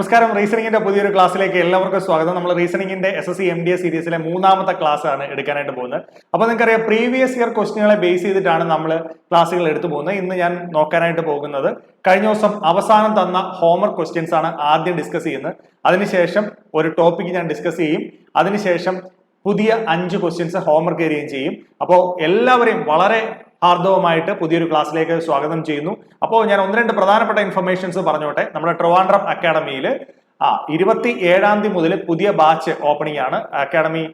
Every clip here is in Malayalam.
നമസ്കാരം. റീസണിങ്ങിന്റെ പുതിയൊരു ക്ലാസ്സിലേക്ക് എല്ലാവർക്കും സ്വാഗതം. നമ്മൾ റീസണിങ്ങിന്റെ SSC MTS സീരീസിലെ മൂന്നാമത്തെ ക്ലാസ് ആണ് എടുക്കാനായിട്ട് പോകുന്നത്. അപ്പോൾ നിങ്ങൾക്കറിയാം, പ്രീവിയസ് ഇയർ ക്വസ്റ്റ്യനുകളെ ബേസ് ചെയ്തിട്ടാണ് നമ്മൾ ക്ലാസ്സുകൾ എടുത്തു പോകുന്നത്. ഇന്ന് ഞാൻ നോക്കാനായിട്ട് പോകുന്നത് കഴിഞ്ഞ ദിവസം അവസാനം തന്ന ഹോംവർക്ക് ക്വസ്റ്റ്യൻസ് ആണ് ആദ്യം ഡിസ്കസ് ചെയ്യുന്നത്. അതിനുശേഷം ഒരു ടോപ്പിക് ഞാൻ ഡിസ്കസ് ചെയ്യും. അതിനുശേഷം പുതിയ 5 ക്വസ്റ്റ്യൻസ് ഹോംവർക്ക് ഏരിയയും ചെയ്യും. അപ്പോൾ എല്ലാവരെയും വളരെ ഹാർദവമായിട്ട് പുതിയൊരു ക്ലാസ്സിലേക്ക് സ്വാഗതം ചെയ്യുന്നു. അപ്പോൾ ഞാൻ 1-2 പ്രധാനപ്പെട്ട ഇൻഫർമേഷൻസ് പറഞ്ഞോട്ടെ. നമ്മുടെ ട്രിവാൻഡ്രം അക്കാഡമിയിൽ 27-ാം തീയതി മുതൽ പുതിയ ബാച്ച് ഓപ്പണിംഗ് ആണ്. അക്കാഡമി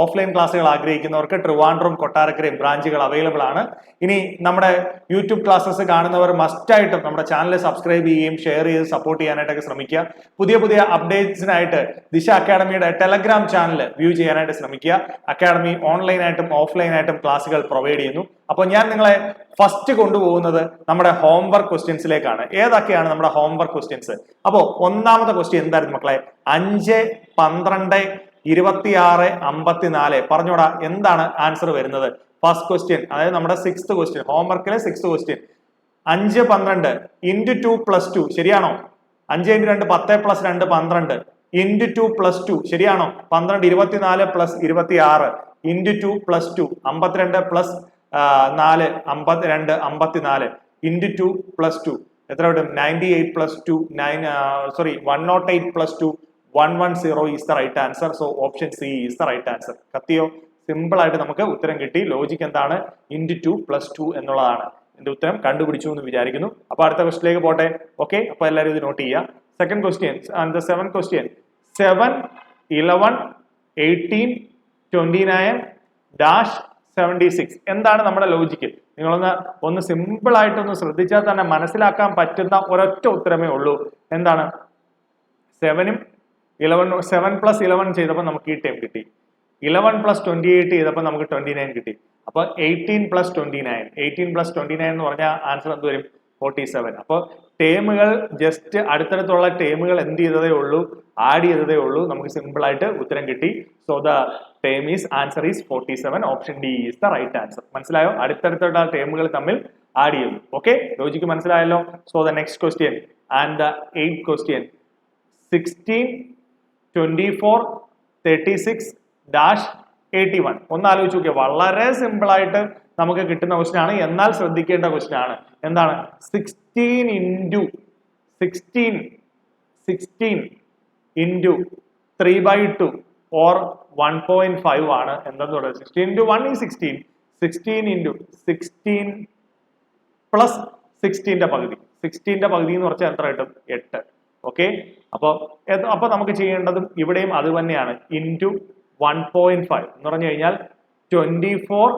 ഓഫ്ലൈൻ ക്ലാസ്സുകൾ ആഗ്രഹിക്കുന്നവർക്ക് ട്രിവാൻഡ്രം, കൊട്ടാരക്കരയും ബ്രാഞ്ചുകൾ അവൈലബിൾ ആണ്. ഇനി നമ്മുടെ യൂട്യൂബ് ക്ലാസ്സസ് കാണുന്നവർ മസ്റ്റായിട്ടും നമ്മുടെ ചാനൽ സബ്സ്ക്രൈബ് ചെയ്യുകയും ഷെയർ ചെയ്ത് സപ്പോർട്ട് ചെയ്യാനായിട്ടൊക്കെ ശ്രമിക്കുക. പുതിയ അപ്ഡേറ്റ്സിനായിട്ട് ദിശ അക്കാഡമിയുടെ ടെലഗ്രാം ചാനൽ വ്യൂ ചെയ്യാനായിട്ട് ശ്രമിക്കുക. അക്കാഡമി ഓൺലൈനായിട്ടും ഓഫ്ലൈനായിട്ടും ക്ലാസ്സുകൾ പ്രൊവൈഡ് ചെയ്യുന്നു. അപ്പോൾ ഞാൻ നിങ്ങളെ ഫസ്റ്റ് കൊണ്ടുപോകുന്നത് നമ്മുടെ ഹോംവർക്ക് ക്വസ്റ്റ്യൻസിലേക്കാണ്. ഏതൊക്കെയാണ് നമ്മുടെ ഹോംവർക്ക് ക്വസ്റ്റ്യൻസ്? അപ്പോൾ ഒന്നാമത്തെ ക്വസ്റ്റ്യൻ എന്തായിരുന്നു മക്കളെ? 5, 12, 26, 54. പറഞ്ഞോടാ, എന്താണ് ആൻസർ വരുന്നത്? ഫസ്റ്റ് ക്വസ്റ്റ്യൻ, അതായത് നമ്മുടെ 6th ക്വസ്റ്റ്യൻ, ഹോംവർക്കിലെ 6th ക്വസ്റ്റ്യൻ. 5, 12 into 2 plus 2 ശരിയാണോ? 5 into 2 10 plus 2 12 into 2 plus 2 ശരിയാണോ? 12 24 plus 26 into 2 plus 2 52 plus 4 52 54 into 2 plus 2 എത്ര കിട്ടും? 98 plus 2 108 plus 2 110 is the right answer. So option C is the right answer. കത്തിയോ? സിമ്പിൾ ആയിട്ട് നമുക്ക് ഉത്തരം കിട്ടി. ലോജിക് എന്താണ്? into 2 plus 2 എന്നുള്ളതാണ്. ഇതിന്റെ ഉത്തരം കണ്ടുപിടിച്ചു എന്ന് വിചാരിക്കുന്നു. അപ്പൊ അടുത്ത ക്വസ്റ്റിലേക്ക് പോട്ടെ. ഓക്കെ, അപ്പൊ എല്ലാവരും ഇത് നോട്ട് ചെയ്യുക. Second question and the 7th question. 7, 11, 18, 29, 76. എന്താണ് നമ്മുടെ ലോജിക്ക്? നിങ്ങളൊന്ന് സിമ്പിൾ ആയിട്ടൊന്ന് ശ്രദ്ധിച്ചാൽ തന്നെ മനസ്സിലാക്കാൻ പറ്റുന്ന ഒരൊറ്റ ഉത്തരമേ ഉള്ളൂ. എന്താണ്? 7 plus 11 ചെയ്തപ്പോൾ നമുക്ക് ഈ ടേം കിട്ടി. 11 plus 28 ചെയ്തപ്പോൾ നമുക്ക് 29 കിട്ടി. അപ്പൊ 18 plus 29 എന്ന് പറഞ്ഞാൽ ആൻസർ എന്ത് വരും? 47. അപ്പോൾ ടേമുകൾ ജസ്റ്റ് അടുത്തടുത്തുള്ള ടേമുകൾ എന്ത് ചെയ്തതേ ഉള്ളൂ? ആഡ് ചെയ്തതേ ഉള്ളൂ. നമുക്ക് സിമ്പിൾ ആയിട്ട് ഉത്തരം കിട്ടി. So the term is answer is 47. Option D is the right answer. മനസ്സിലായോ? അടുത്തടുത്തുള്ള ടേമുകൾ തമ്മിൽ ആഡ് ചെയ്യുന്നു. ഓക്കെ, ലോജിക്ക് മനസ്സിലായല്ലോ. So the next question and the 8th question. 16, 24, 36, 81. ഒന്ന് ആലോചിച്ച് നോക്കിയാൽ വളരെ സിമ്പിൾ ആയിട്ട് നമുക്ക് കിട്ടുന്ന ക്വസ്റ്റ്യൻ ആണ്. എന്നാൽ ശ്രദ്ധിക്കേണ്ട ക്വസ്റ്റ്യൻ ആണ്. എന്താണ്? 16 into 3/2 or 1.5 ആണ്. എന്താന്ന് പറയുന്നത്? 16 into 1 is 16. 16 into 16 plus 16ന്റെ പകുതി. 16ന്റെ പകുതി എന്ന് പറഞ്ഞാൽ എത്ര കിട്ടും? 8. ഓക്കെ, അപ്പൊ നമുക്ക് ചെയ്യേണ്ടതും ഇവിടെയും അത് തന്നെയാണ്. ഇൻറ്റു 1.5 എന്ന് പറഞ്ഞു കഴിഞ്ഞാൽ 24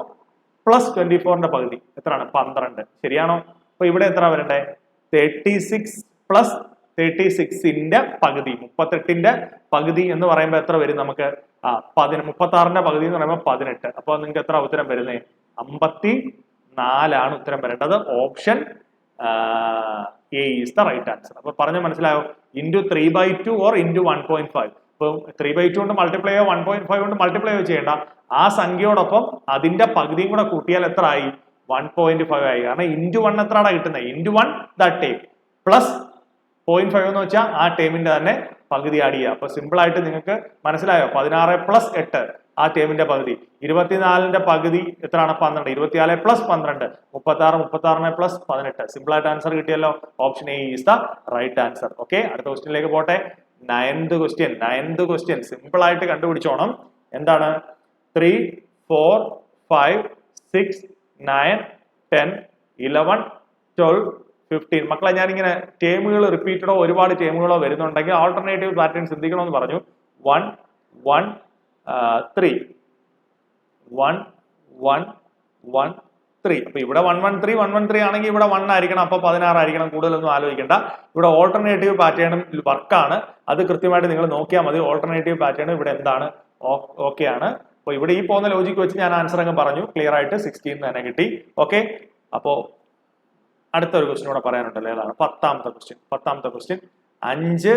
plus 24ന്റെ പകുതി എത്രയാണ്? 12. ശരിയാണോ? അപ്പൊ ഇവിടെ എത്ര വരണ്ടേ? 36 plus 36ന്റെ പകുതി. 38ന്റെ പകുതി എന്ന് പറയുമ്പോൾ എത്ര വരും നമുക്ക്? 36ന്റെ പകുതി എന്ന് പറയുമ്പോൾ 18. അപ്പൊ നിങ്ങൾക്ക് എത്ര ഉത്തരം വരുന്നേ? 54 ആണ് ഉത്തരം വരേണ്ടത്. Option A is the right answer. അപ്പൊ പറഞ്ഞ മനസ്സിലായോ? into 3/2 or into 1.5. ഇപ്പൊ 3/2 കൊണ്ട് മൾട്ടിപ്ലൈ ചെയ്യോ 1.5 കൊണ്ട് മൾട്ടിപ്ലൈ ചെയ്യോ ചെയ്യേണ്ട. ആ സംഖ്യയോടൊപ്പം അതിന്റെ പകുതിയും കൂടെ കൂട്ടിയാൽ എത്ര ആയി? 1.5 ആയി. കാരണം into 1 എത്രയാണ് കിട്ടുന്നത്? into 1 that ടേം പ്ലസ് 0.5 എന്ന് വെച്ചാൽ ആ ടേമിന്റെ തന്നെ പകുതി ആഡ് ചെയ്യുക. അപ്പൊ സിമ്പിൾ ആയിട്ട് നിങ്ങൾക്ക് മനസ്സിലായോ? 16 plus 8 ആ ടേമിന്റെ പകുതി. 24ന്റെ പകുതി എത്രയാണ്? 12. 24 plus 12 36 plus 18. സിമ്പിൾ ആയിട്ട് ആൻസർ കിട്ടിയല്ലോ. Option A is the right answer. Okay, അടുത്ത ക്വസ്റ്റ്യനിലേക്ക് പോട്ടെ. 9th ക്വസ്റ്റ്യൻ സിമ്പിൾ ആയിട്ട് കണ്ടുപിടിച്ചോണം. എന്താണ്? 3, 4, 5, 6, 9, 10, 11, 12, 15. മക്കളെ, ഞാനിങ്ങനെ ടേമുകൾ റിപ്പീറ്റഡോ ഒരുപാട് ടേമുകളോ വരുന്നുണ്ടെങ്കിൽ ആൾട്ടർനേറ്റീവ് പാറ്റേൺ ചിന്തിക്കണമെന്ന് പറഞ്ഞു. 1, 1, 3. 1, 1, 1, 3. അപ്പൊ ഇവിടെ 113 ആണെങ്കിൽ ഇവിടെ 1 ആയിരിക്കണം. അപ്പൊ 16 ആയിരിക്കണം. കൂടുതലൊന്നും ആലോചിക്കേണ്ട. ഇവിടെ ഓൾട്ടർനേറ്റീവ് പാറ്റേണും വർക്കാണ്. അത് കൃത്യമായിട്ട് നിങ്ങൾ നോക്കിയാൽ മതി. ഓൾട്ടർനേറ്റീവ് പാറ്റേൺ ഇവിടെ എന്താണ്? ഓക്കെ ആണ്. അപ്പൊ ഇവിടെ ഈ പോകുന്ന ലോജിക്ക് വെച്ച് ഞാൻ ആൻസർ അങ്ങ് പറഞ്ഞു. ക്ലിയർ ആയിട്ട് 16 തന്നെ കിട്ടി. ഓക്കെ, അപ്പോ അടുത്തൊരു ക്വസ്റ്റ്യൻ കൂടെ പറയാനുണ്ടല്ലോ. ഏതാണ്? 10th question. 5,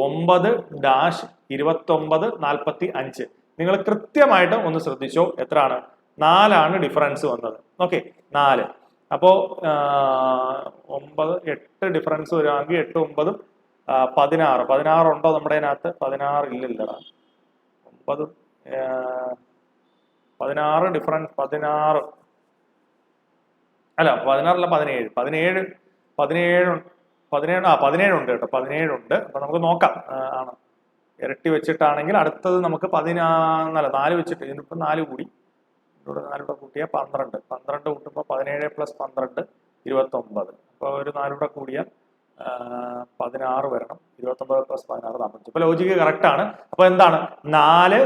9, 29, 45. നിങ്ങൾ കൃത്യമായിട്ട് ഒന്ന് ശ്രദ്ധിച്ചോ. എത്രയാണ്? 4 ആണ് ഡിഫറൻസ് വന്നത്. ഓക്കെ, 4. അപ്പോൾ 9, 8 ഡിഫറൻസ് വരുവാണെങ്കിൽ 8, 9 16 ഉണ്ടോ നമ്മുടെ അതിനകത്ത്? 16 ഇല്ലല്ലടാ. 9 16 ഡിഫറൻസ് 16 അല്ല 16 അല്ല 17 17 ഉണ്ട് കേട്ടോ. 17 ഉണ്ട്. അപ്പൊ നമുക്ക് നോക്കാം. ആണ് ഇരട്ടി വെച്ചിട്ടാണെങ്കിൽ അടുത്തത് നമുക്ക് 4 വെച്ചിട്ട് ഇതിനിപ്പോ 4 കൂടി, ഇവിടെ 4 കൂട്ടിയാൽ 12 കൂട്ടുമ്പോൾ 17 + 12 29. അപ്പോൾ ഒരു 4 കൂടിയാൽ 16 വരണം. 29 + 16 45. ഇപ്പൊ ലോജിക്ക് കറക്റ്റ് ആണ്. അപ്പൊ എന്താണ് 4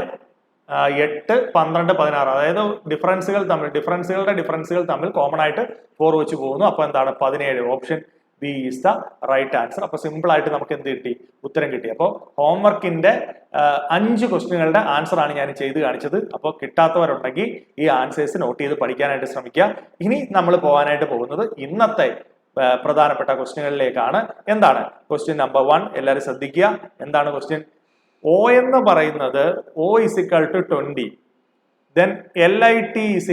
8 12 16, അതായത് ഡിഫറൻസുകൾ തമ്മിൽ കോമൺ ആയിട്ട് 4 വെച്ച് പോകുന്നു. അപ്പൊ എന്താണ് 17. Option B is the right answer. അപ്പൊ സിമ്പിൾ ആയിട്ട് നമുക്ക് എന്ത് കിട്ടി? ഉത്തരം കിട്ടി. അപ്പോൾ ഹോംവർക്കിന്റെ 5 ക്വസ്റ്റ്യനുകളുടെ ആൻസർ ആണ് ഞാൻ ചെയ്ത് കാണിച്ചത്. അപ്പോൾ കിട്ടാത്തവരുണ്ടെങ്കിൽ ഈ ആൻസേഴ്സ് നോട്ട് ചെയ്ത് പഠിക്കാനായിട്ട് ശ്രമിക്കുക. ഇനി നമ്മൾ പോകാനായിട്ട് പോകുന്നത് ഇന്നത്തെ പ്രധാനപ്പെട്ട ക്വസ്റ്റ്യനുകളിലേക്കാണ്. എന്താണ് ക്വസ്റ്റ്യൻ നമ്പർ 1? എല്ലാവരും ശ്രദ്ധിക്കുക. എന്താണ് ക്വസ്റ്റ്യൻ? O എന്ന് പറയുന്നത് O = 20, then LIT =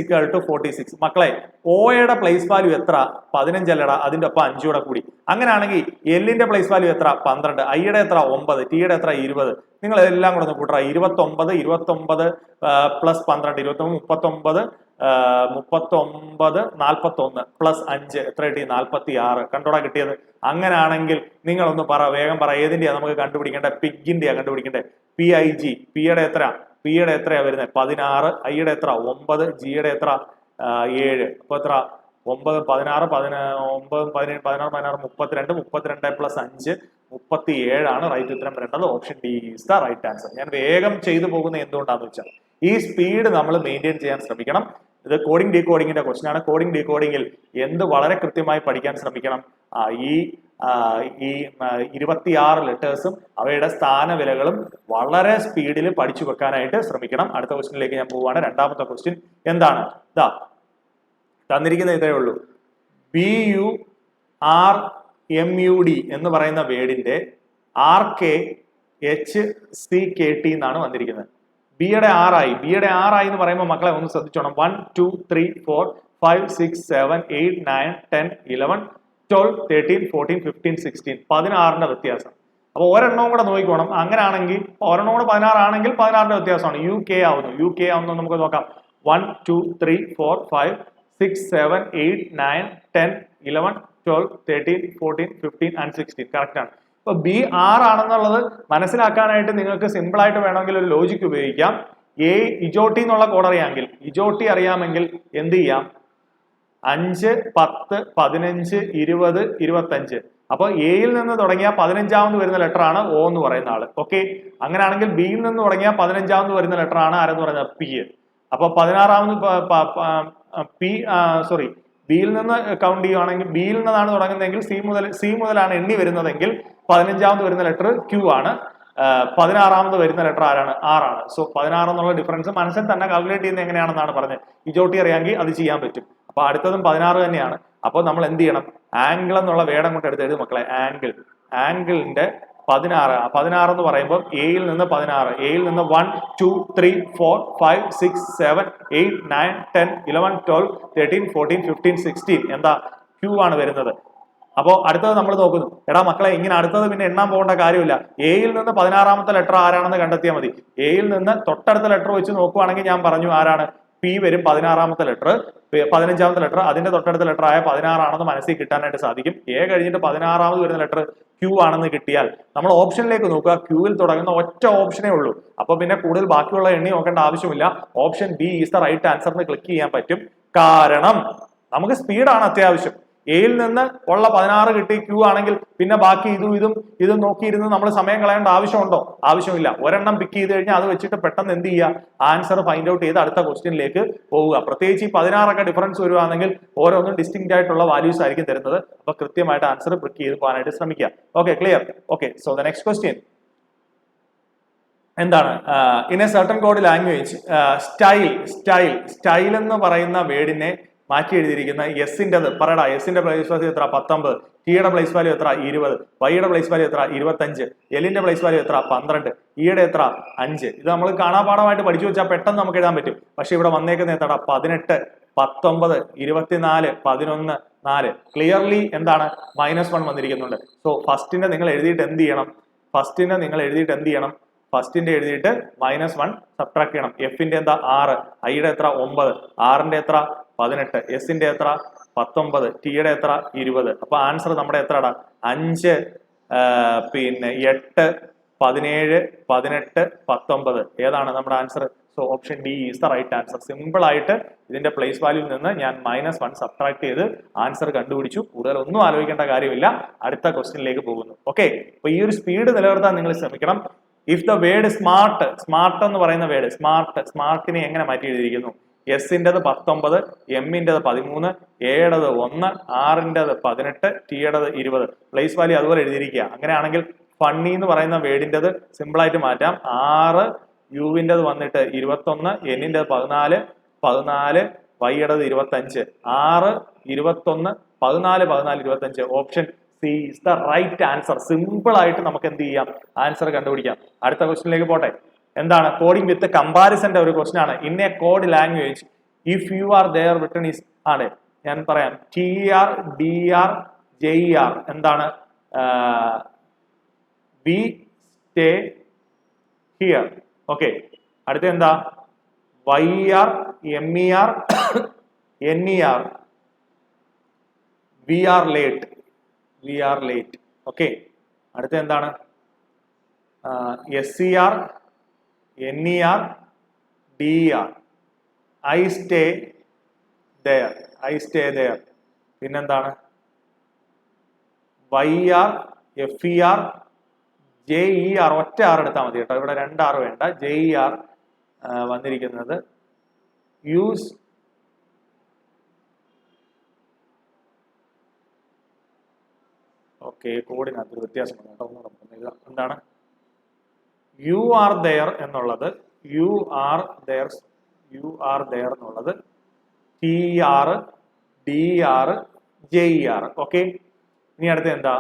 46. മക്കളെ, ഓയുടെ പ്ലേസ് വാല്യൂ എത്ര? 15 അല്ലടാ, അതിന്റെ ഒപ്പം 5 കൂടെ കൂടി. അങ്ങനെയാണെങ്കിൽ എല്ലിന്റെ പ്ലേസ് വാല്യൂ എത്ര? 12, ഐയുടെ എത്ര? 9, ടിയുടെ എത്ര? 20. നിങ്ങൾ എല്ലാം കൂടെ ഒന്ന് കൂട്ടറ. 29 + 12 29, 39 41 + 5 എത്ര കിട്ടി? 46. കണ്ടോടാ കിട്ടിയത്? അങ്ങനെയാണെങ്കിൽ നിങ്ങളൊന്ന് പറ, വേഗം പറ. ഏതിന്റെയാ നമുക്ക് കണ്ടുപിടിക്കേണ്ടത്? പിഗിന്റെയാ കണ്ടുപിടിക്കേണ്ടത്. PIG. പിയുടെ എത്രയാ വരുന്നത്? 16, ഐയുടെ എത്ര? 9, ജിയുടെ എത്ര? 7. അപ്പൊ എത്ര? 9 16 17 16 32 + 5 37 ആണ് റൈറ്റ് ഉത്തരം വരേണ്ടത്. Option D is the right answer. ഞാൻ വേഗം ചെയ്തു പോകുന്നത് എന്തുകൊണ്ടാന്ന് വെച്ചാൽ ഈ സ്പീഡ് നമ്മൾ മെയിൻറ്റെയിൻ ചെയ്യാൻ ശ്രമിക്കണം. ഇത് കോഡിംഗ് ഡീകോഡിങ്ങിന്റെ ക്വസ്റ്റൻ ആണ്. കോഡിംഗ് ഡീകോഡിങ്ങിൽ എന്ത് വളരെ കൃത്യമായി പഠിക്കാൻ ശ്രമിക്കണം. ഈ 26 ലെറ്റേഴ്സും അവയുടെ സ്ഥാനവിലകളും വളരെ സ്പീഡിൽ പഠിച്ചു വെക്കാനായിട്ട് ശ്രമിക്കണം. അടുത്ത ക്വസ്റ്റ്യനിലേക്ക് ഞാൻ പോവുകയാണ്. രണ്ടാമത്തെ ക്വസ്റ്റ്യൻ എന്താണ്? ഇതാ തന്നിരിക്കുന്ന ഇതേ ഉള്ളൂ. BURMUD എന്ന് പറയുന്ന വേർഡിന്റെ RKHCKT എന്നാണ് വന്നിരിക്കുന്നത്. ബിയുടെ ആറായി എന്ന് പറയുമ്പോൾ മക്കളെ ഒന്ന് ശ്രദ്ധിച്ചോണം. 1 2 3 4 5 6 7 8 9 10 11 12 13 14 15 16 16ന്റെ വ്യത്യാസം. അപ്പൊ ഒരെണ്ണവും കൂടെ നോക്കിക്കോണം. അങ്ങനെയാണെങ്കിൽ ഒരെണ്ണം കൂടെ 16 ആണെങ്കിൽ 16ന്റെ വ്യത്യാസമാണ്. UK ആവുന്നു. നമുക്ക് നോക്കാം. 1 2 3 4 5 6 7 8 9 10 11 12 13 14 15 and 16 കറക്റ്റ് ആണ്. ഇപ്പൊ BR ആണെന്നുള്ളത് മനസ്സിലാക്കാനായിട്ട് നിങ്ങൾക്ക് സിമ്പിൾ ആയിട്ട് വേണമെങ്കിൽ ഒരു ലോജിക് ഉപയോഗിക്കാം. ഇജോട്ടി എന്നുള്ള കോഡ് അറിയാമെങ്കിൽ എന്ത് ചെയ്യാം? 5 10 15 20 25. അപ്പൊ എയിൽ നിന്ന് തുടങ്ങിയ 15ാമത് വരുന്ന ലെറ്റർ ആണ് O എന്ന് പറയുന്ന ആള്. ഓക്കെ, അങ്ങനെയാണെങ്കിൽ ബിയിൽ നിന്ന് തുടങ്ങിയ 15ാമത് വരുന്ന ലെറ്റർ ആണ് ആരെന്ന് പറയുന്നത്? P. അപ്പൊ 16ാമത് ബിയിൽ നിന്ന് കൗണ്ട് ചെയ്യുവാണെങ്കിൽ ബിയിൽ നിന്നാണ് തുടങ്ങുന്നതെങ്കിൽ സി മുതലാണ് എണ്ണി വരുന്നതെങ്കിൽ 15ാമത് വരുന്ന ലെറ്റർ Q ആണ്. 16ാമത് വരുന്ന ലെറ്റർ ആരാണ്? R ആണ്. സോ 16 എന്നുള്ള ഡിഫറൻസ് മനസ്സിൽ തന്നെ കാൽക്കുലേറ്റ് ചെയ്യുന്നത് എങ്ങനെയാണെന്നാണ് പറഞ്ഞത്. ഇജോട്ടി അറിയാമെങ്കിൽ അത് ചെയ്യാൻ പറ്റും. അപ്പൊ അടുത്തതും 16 തന്നെയാണ്. അപ്പോൾ നമ്മൾ എന്ത് ചെയ്യണം? ആംഗിൾ എന്നുള്ള വേർഡ് അങ്ങോട്ട് എടുത്ത് മക്കളെ. ആംഗിളിന്റെ 16 എന്ന് പറയുമ്പോൾ എയിൽ നിന്ന് 16, എയിൽ നിന്ന് 1 2 3 4 5 6 7 8 9 10 11 12 13 14 15 16 എന്താ? Q ആണ് വരുന്നത്. അപ്പോൾ അടുത്തത് നമ്മൾ നോക്കുന്നു. എടാ മക്കളെ, ഇങ്ങനെ അടുത്തത് പിന്നെ എണ്ണാൻ പോകേണ്ട കാര്യമില്ല. എയിൽ നിന്ന് 16ാമത്തെ ലെറ്റർ ആരാണെന്ന് കണ്ടെത്തിയാൽ മതി. എയിൽ നിന്ന് തൊട്ടടുത്ത ലെറ്റർ വെച്ച് നോക്കുവാണെങ്കിൽ ഞാൻ പറഞ്ഞു ആരാണ്? P വരും. 16ാമത്തെ ലെറ്റർ 15ാമത്തെ ലെറ്റർ അതിന്റെ തൊട്ടടുത്ത ലെറ്റർ ആയ 16 ആണെന്ന് മനസ്സിൽ കിട്ടാനായിട്ട് സാധിക്കും. A കഴിഞ്ഞിട്ട് 16ാമത് വരുന്ന ലെറ്റർ Q ആണെന്ന് കിട്ടിയാൽ നമ്മൾ ഓപ്ഷനിലേക്ക് നോക്കുക. Qയിൽ തുടങ്ങുന്ന ഒറ്റ ഓപ്ഷനേ ഉള്ളൂ. അപ്പൊ പിന്നെ കൂടുതൽ ബാക്കിയുള്ള എണ്ണി നോക്കേണ്ട ആവശ്യമില്ല. Option B is the right answer എന്ന് ക്ലിക്ക് ചെയ്യാൻ പറ്റും. കാരണം നമുക്ക് സ്പീഡാണ് അത്യാവശ്യം. എയിൽ നിന്ന് ഉള്ള 16 കിട്ടി Q ആണെങ്കിൽ പിന്നെ ബാക്കി ഇതും നോക്കിയിരുന്ന് നമ്മൾ സമയം കളയേണ്ട ആവശ്യമുണ്ടോ? ആവശ്യമില്ല. ഒരെണ്ണം പിക്ക് ചെയ്ത് കഴിഞ്ഞാൽ അത് വെച്ചിട്ട് പെട്ടെന്ന് എന്ത് ചെയ്യുക? ആൻസർ ഫൈൻഡ് ഔട്ട് ചെയ്ത് അടുത്ത ക്വസ്റ്റ്യനിലേക്ക് പോവുക. പ്രത്യേകിച്ച് ഈ 16 ഒക്കെ ഡിഫറൻസ് വരുവാണെങ്കിൽ ഓരോന്നും ഡിസ്റ്റിങ്ക്റ്റ് ആയിട്ടുള്ള വാല്യൂസ് ആയിരിക്കും തരുന്നത്. അപ്പൊ കൃത്യമായിട്ട് ആൻസർ പിക്ക് ചെയ്ത് പോകാനായിട്ട് ശ്രമിക്കുക. Okay, clear? Okay, so the next question എന്താണ്? In a certain code language style എന്ന് പറയുന്ന വേർഡിനെ മാറ്റി എഴുതിയിരിക്കുന്ന എസിൻ്റെത് പറയടാ. എസിന്റെ പ്ലേസ് വാല്യൂ എത്ര? 19. ടിയുടെ പ്ലേസ് വാല്യൂ എത്ര? 20. വൈയുടെ പ്ലേസ് വാല്യൂ എത്ര? 25. എല്ലിന്റെ പ്ലേസ് വാല്യൂ എത്ര? 12. ഇയുടെ എത്ര? 5. ഇത് നമ്മൾ കാണാപാഠമായിട്ട് പഠിച്ചു വെച്ചാൽ പെട്ടെന്ന് നമുക്ക് എഴുതാൻ പറ്റും. പക്ഷെ ഇവിടെ വന്നേക്കുന്ന എത്ര? 18. 19, 24, 11, 4. ക്ലിയർലി എന്താണ് -1 വന്നിരിക്കുന്നുണ്ട്. സോ ഫസ്റ്റിന്റെ നിങ്ങൾ എഴുതിയിട്ട് എന്ത് ചെയ്യണം? ഫസ്റ്റിന്റെ എഴുതിയിട്ട് -1 സബ്ട്രാക്ട് ചെയ്യണം. എഫിന്റെ എന്താ 6, ഐയുടെ എത്ര 9, ആറിന്റെ എത്ര 18, എസിന്റെ എത്ര 19, ടിയുടെ എത്ര 20. അപ്പൊ ആൻസർ നമ്മുടെ എത്രടാ 5, പിന്നെ 8, 17, 18, 19. ഏതാണ് നമ്മുടെ answer? So option D is the right answer. Simple ആയിട്ട് ഇതിന്റെ പ്ലേസ് വാല്യൂവിൽ നിന്ന് ഞാൻ -1 സബ്ട്രാക്ട് ചെയ്ത് ആൻസർ കണ്ടുപിടിച്ചു. കൂടുതൽ ഒന്നും ആലോചിക്കേണ്ട കാര്യമില്ല. അടുത്ത ക്വസ്റ്റ്യനിലേക്ക് പോകുന്നു. ഓക്കെ, അപ്പൊ ഈ ഒരു സ്പീഡ് നിലനിർത്താൻ നിങ്ങൾ ശ്രമിക്കണം. ഇഫ് ദ വേർഡ് സ്മാർട്ട് എന്ന് പറയുന്ന വേർഡ് സ്മാർട്ടിനെ എങ്ങനെ മാറ്റി എഴുതിയിരിക്കുന്നു? എസിൻ്റെത് 19, എമ്മിൻ്റെത് 13, എയുടേത് 1, ആറിൻ്റെത് 18, ടിയുടേത് 20. പ്ലേസ് വാല്യൂ അതുപോലെ എഴുതിയിരിക്കുക. അങ്ങനെയാണെങ്കിൽ ഫണ്ണി എന്ന് പറയുന്ന വേർഡിൻ്റെത് സിമ്പിൾ ആയിട്ട് മാറ്റാം. 6, യുവിൻ്റെത് വന്നിട്ട് 21, എന്നിൻ്റെത് 14, 14, വൈയുടേത് 25. 6, 21, 14, 14, 25. Option C is the right answer. Simple ആയിട്ട് നമുക്ക് എന്ത് ചെയ്യാം? ആൻസർ കണ്ടുപിടിക്കാം. അടുത്ത ക്വസ്റ്റ്യനിലേക്ക് പോട്ടെ. എന്താണ്? കോഡിംഗ് വിത്ത് കമ്പാരിസന്റെ ഒരു ക്വസ്റ്റ്യൻ ആണ്. In a code language if you are there written is ആണ്. ഞാൻ പറയാം TR, DR, JER. എന്താണ്? We stay here. ഓക്കെ, അടുത്ത എന്താ? YR, MER, NER, we are late. Okay, അടുത്ത എന്താണ്? SCR, NER, DER. I stay there. പിന്നെന്താണ്? YR, FER, JER. ഒറ്റ ആർ എടുത്താൽ മതി കേട്ടോ, ഇവിടെ 2 ആർ വേണ്ട. JER വന്നിരിക്കുന്നത് യൂസ് ഓക്കെ, കോഡിനകത്തൊരു വ്യത്യാസം കേട്ടോ. ഒന്നുകൂടെ എന്താണ്? യു ആർ ദെയർ എന്നുള്ളത് എന്നുള്ളത് TR, DR, JER. ഓക്കെ, ഇനി അടുത്ത എന്താ?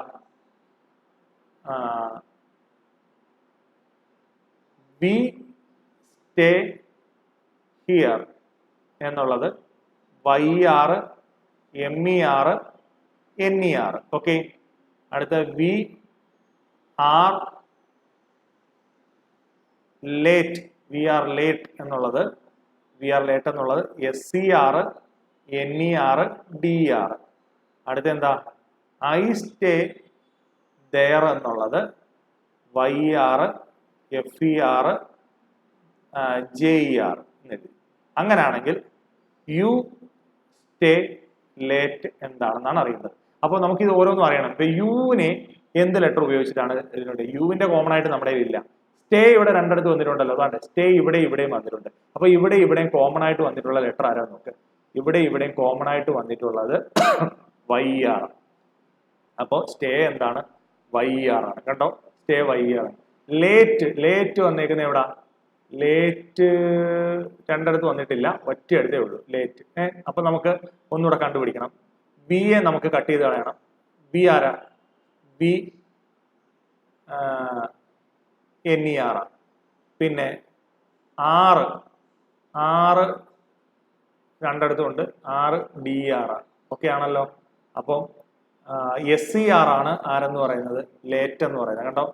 വി സ്റ്റേ ഹിയർ എന്നുള്ളത് YR, MER, NER. ഓക്കെ, അടുത്ത വി ആർ ലേറ്റ് എന്നുള്ളത് SCR, NER, DR. അടുത്ത എന്താ? ഐ സ്റ്റേ ദെയർ എന്നുള്ളത് YR, FER, JER. അങ്ങനെയാണെങ്കിൽ യു സ്റ്റേ ലേറ്റ് എന്താണെന്നാണ് അറിയുന്നത്. അപ്പോൾ നമുക്ക് ഇത് ഓരോന്നും അറിയണം. ഇപ്പൊ യുവിനെ എന്ത് ലെറ്റർ ഉപയോഗിച്ചിട്ടാണ് ഇതിനുണ്ട്? യുവിന്റെ കോമൺ ആയിട്ട് നമ്മുടെ ഇല്ല. സ്റ്റേ ഇവിടെ രണ്ടിടത്ത് വന്നിട്ടുണ്ടല്ലോ, അതാണ് സ്റ്റേ ഇവിടെയും വന്നിട്ടുണ്ട്. അപ്പൊ ഇവിടെയും കോമൺ ആയിട്ട് വന്നിട്ടുള്ള ലെറ്റർ ആരാ നോക്ക്? ഇവിടെയും കോമൺ ആയിട്ട് വന്നിട്ടുള്ളത് YR. അപ്പോൾ സ്റ്റേ എന്താണ്? YR ആണ്. കണ്ടോ, സ്റ്റേ YR. ലേറ്റ് വന്നേക്കുന്ന എവിടാ? ലേറ്റ് രണ്ടിടത്ത് വന്നിട്ടില്ല, ഒറ്റ അടുത്തേ ഉള്ളൂ ലേറ്റ്. അപ്പൊ നമുക്ക് ഒന്നുകൂടെ കണ്ടുപിടിക്കണം. ബിയെ നമുക്ക് കട്ട് ചെയ്ത് കളയണം. ബി ആരാ? B NER. പിന്നെ ആറ് രണ്ടിടത്തും ഉണ്ട്, 6 DR. ഓക്കെ ആണല്ലോ. അപ്പം SCR ആണ് ആരെന്ന് പറയുന്നത്? ലേറ്റ് എന്ന് പറയുന്നത്. കണ്ടോ,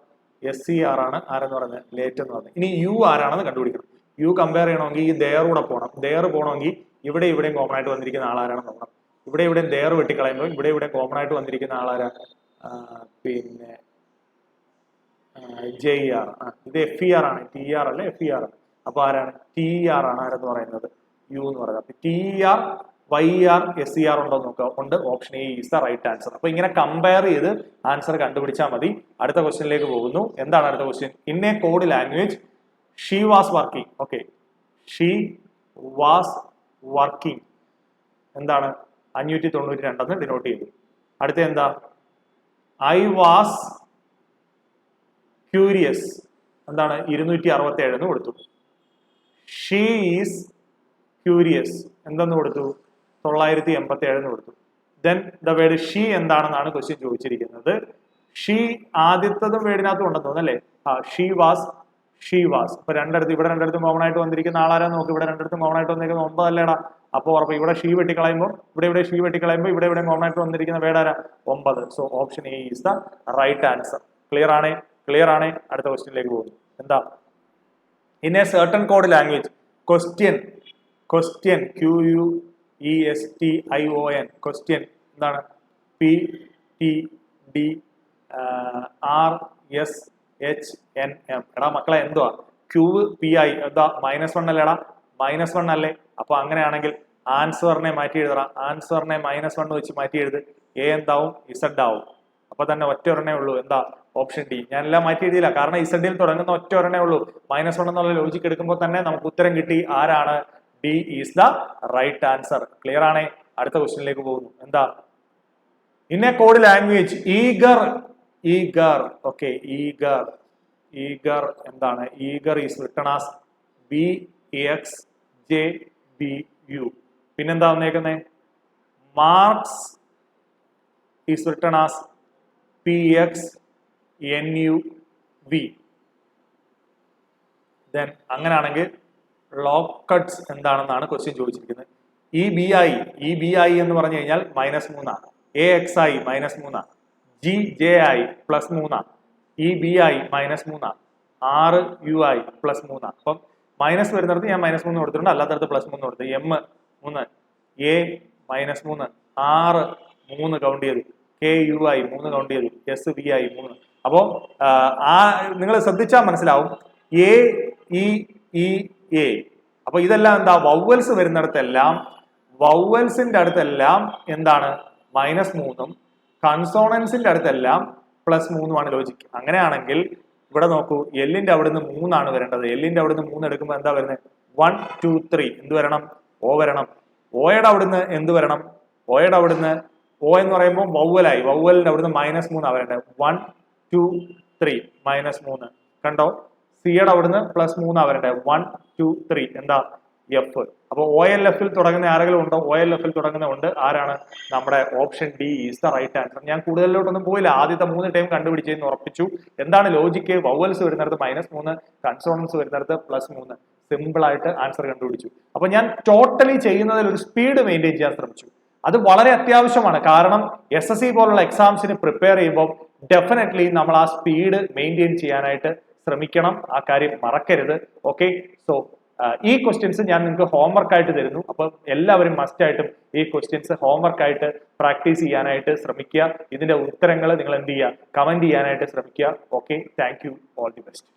SCR ആണ് ആരെന്ന് പറയുന്നത്? ലേറ്റ് എന്ന് പറയുന്നത്. ഇനി യു ആരാണെന്ന് കണ്ടുപിടിക്കണം. യു കമ്പയർ ചെയ്യണമെങ്കിൽ ഈ ദെയർ കൂടെ പോകണം. ദെയർ പോകണമെങ്കിൽ ഇവിടെയും കോമൺ ആയിട്ട് വന്നിരിക്കുന്ന ആളാരാണെന്ന് നോക്കണം. ഇവിടെയും ദെയർ വെട്ടിക്കളയുമ്പോൾ ഇവിടെ കോമൺ ആയിട്ട് വന്നിരിക്കുന്ന ആളാരാ? പിന്നെ JER. ഇത് FER ആണ്, TR അല്ല FER ആണ്. അപ്പൊ ആരാണ്? TR ആണ് ആരെന്ന് പറയുന്നത്? യു എന്ന് പറയുന്നത്. അപ്പൊ TR, YR, SCR ഉണ്ടോ നോക്കുക. ഉണ്ട്. Option A is the right answer. അപ്പൊ ഇങ്ങനെ കമ്പയർ ചെയ്ത് ആൻസർ കണ്ടുപിടിച്ചാൽ മതി. അടുത്ത ക്വസ്റ്റ്യനിലേക്ക് പോകുന്നു. എന്താണ് അടുത്ത question? In a code language she was working. Okay, she was working എന്താണ്? 592 ഡിനോട്ട് ചെയ്തു. അടുത്ത എന്താ? ഐ വാസ് ക്യൂരിയസ് എന്താണ്? 267 എന്ന് കൊടുത്തു. ഷീ ഈസ് ക്യൂരിയസ് എന്തെന്ന് കൊടുത്തു? 987 എന്ന് കൊടുത്തു. ദെൻ ദ വേർഡ് ഷീ എന്താണെന്നാണ് ക്വസ്റ്റ്യൻ ചോദിച്ചിരിക്കുന്നത്. ഷീ ആദ്യത്തതും വേർഡിനകത്തും ഉണ്ടെന്ന് തോന്നുന്നല്ലേ? She was. അപ്പൊ ഇവിടെ രണ്ടിടത്തും കോമൺ ആയിട്ട് വന്നിരിക്കുന്ന ആളാരാ നോക്ക്. ഇവിടെ രണ്ടിടത്തും കോമൺ ആയിട്ട് വന്നിരിക്കുന്ന 9 അല്ലേടാ. അപ്പോൾ ഉറപ്പ് ഇവിടെ ഷീ വെട്ടിക്കളയുമ്പോൾ ഇവിടെ ഷീ വെട്ടിക്കളയുമ്പോൾ ഇവിടെ കോമൺ ആയിട്ട് വന്നിരിക്കുന്ന വേർഡ് ആരാ 9. So option A is the right answer. Clear ആണ്. അടുത്ത ക്വസ്റ്റ്യനിലേക്ക് പോകുന്നു. എന്താ? In a certain code language question QUESTION question എന്താണ്? PTDRSHNM. എടാ മക്കളെ എന്തുവാ? QPI എന്താ? -1 അല്ലേടാ? -1 അല്ലേ? അപ്പൊ അങ്ങനെയാണെങ്കിൽ ആൻസറിനെ മാറ്റി എഴുതണം. ആൻസറിനെ -1 വെച്ച് മാറ്റി എഴുത്. എ എന്താവും? Z ആവും. അപ്പൊ തന്നെ ഒറ്റ ഒരെണ്ണേ ഉള്ളൂ. എന്താ? Option D. ഞാൻ എല്ലാം മാറ്റി എഴുതിയില്ല, കാരണം ഇസഡിൽ തുടങ്ങുന്ന ഒറ്റ ഒരെണ്ണേ ഉള്ളൂ. -1 എന്നുള്ള ലോജിക്ക് എടുക്കുമ്പോൾ തന്നെ നമുക്ക് ഉത്തരം കിട്ടി. ആരാണ്? D is the right answer. Clear ആണേ? അടുത്ത ക്വസ്റ്റ്യനിലേക്ക് പോകുന്നു. എന്താ? In a code language eager okay eager എന്താണ്? Eager is written as BXJBU. പിന്നെന്താ വന്നേക്കുന്നേ? Marks is written as PXNUV. Then അങ്ങനെയാണെങ്കിൽ ലോക്കട്ട്സ് എന്താണെന്നാണ് ക്വസ്റ്റ്യൻ ചോദിച്ചിരിക്കുന്നത്. EBI എന്ന് പറഞ്ഞു കഴിഞ്ഞാൽ -3, AXI -3, GJI +3, EBI -3, RUI +3. അപ്പം മൈനസ് വരുന്നിടത്ത് ഞാൻ -3 കൊടുത്തിട്ടുണ്ട്, അല്ലാത്തടത്ത് +3 കൊടുത്തു. M 3, A -3, R 3 കൗണ്ട് ചെയ്തു, KUI 3 കൗണ്ട് ചെയ്തു, SVI 3. അപ്പോ നിങ്ങൾ ശ്രദ്ധിച്ചാൽ മനസ്സിലാവും AEEA. അപ്പൊ ഇതെല്ലാം എന്താ? വവ്വൽസ് വരുന്നിടത്തെല്ലാം വവ്വൽസിന്റെ അടുത്തെല്ലാം എന്താണ്? -3ഉം കൺസോണൻസിന്റെ അടുത്തെല്ലാം +3ഉമാണ് ലോജിക്ക്. അങ്ങനെയാണെങ്കിൽ ഇവിടെ നോക്കൂ, എല്ലിന്റെ അവിടുന്ന് 3 ആണ് വരേണ്ടത്. എല്ലിന്റെ അവിടുന്ന് 3 എടുക്കുമ്പോൾ എന്താ വരുന്നത്? 1 2 3 എന്ത് വരണം? O വരണം. ഓയുടെ അവിടുന്ന് എന്ത് വരണം? ഓയുടെ അവിടുന്ന് O എന്ന് പറയുമ്പോൾ വവ്വലായി. വവ്വലിന്റെ അവിടുന്ന് -3 ആ വരേണ്ടത്. 1 2 3 -3 കണ്ടോ? സിയുടെ അവിടുന്ന് +3 ആ വരേണ്ടത്. 1 2 3 എന്താ? F. അപ്പോൾ OLF-ൽ തുടങ്ങുന്ന ആരെങ്കിലും ഉണ്ടോ? OLF-ൽ തുടങ്ങുന്നുണ്ട്. ആരാണ്? നമ്മുടെ option D is the right answer. ഞാൻ കൂടുതലോട്ടൊന്നും പോയില്ല, ആദ്യത്തെ 3 ടൈം കണ്ടുപിടിച്ചെന്ന് ഉറപ്പിച്ചു. എന്താണ് ലോജിക്ക്? വവ്വൽസ് വരുന്നിടത്ത് -3, കൺസോണൻസ് വരുന്നിടത്ത് +3. സിമ്പിൾ ആയിട്ട് ആൻസർ കണ്ടുപിടിച്ചു. അപ്പൊ ഞാൻ ടോട്ടലി ചെയ്യുന്നതിൽ ഒരു സ്പീഡ് മെയിൻറ്റെയിൻ ചെയ്യാൻ ശ്രമിച്ചു. അത് വളരെ അത്യാവശ്യമാണ്, കാരണം SSC പോലുള്ള എക്സാംസിന് പ്രിപ്പയർ ചെയ്യുമ്പോൾ ഡെഫിനറ്റ്ലി നമ്മൾ ആ സ്പീഡ് മെയിൻറ്റെയിൻ ചെയ്യാനായിട്ട് ശ്രമിക്കണം. ആ കാര്യം മറക്കരുത്. ഓക്കെ, സോ ഈ ക്വസ്റ്റ്യൻസ് ഞാൻ നിങ്ങൾക്ക് ഹോംവർക്ക് ആയിട്ട് തരുന്നു. അപ്പം എല്ലാവരും മസ്റ്റ് ആയിട്ടും ഈ ക്വസ്റ്റ്യൻസ് ഹോംവർക്ക് ആയിട്ട് പ്രാക്ടീസ് ചെയ്യാനായിട്ട് ശ്രമിക്കുക. ഇതിന്റെ ഉത്തരങ്ങൾ നിങ്ങൾ എന്ത് ചെയ്യുക? കമന്റ് ചെയ്യാനായിട്ട് ശ്രമിക്കുക. Okay, thank you, all the best.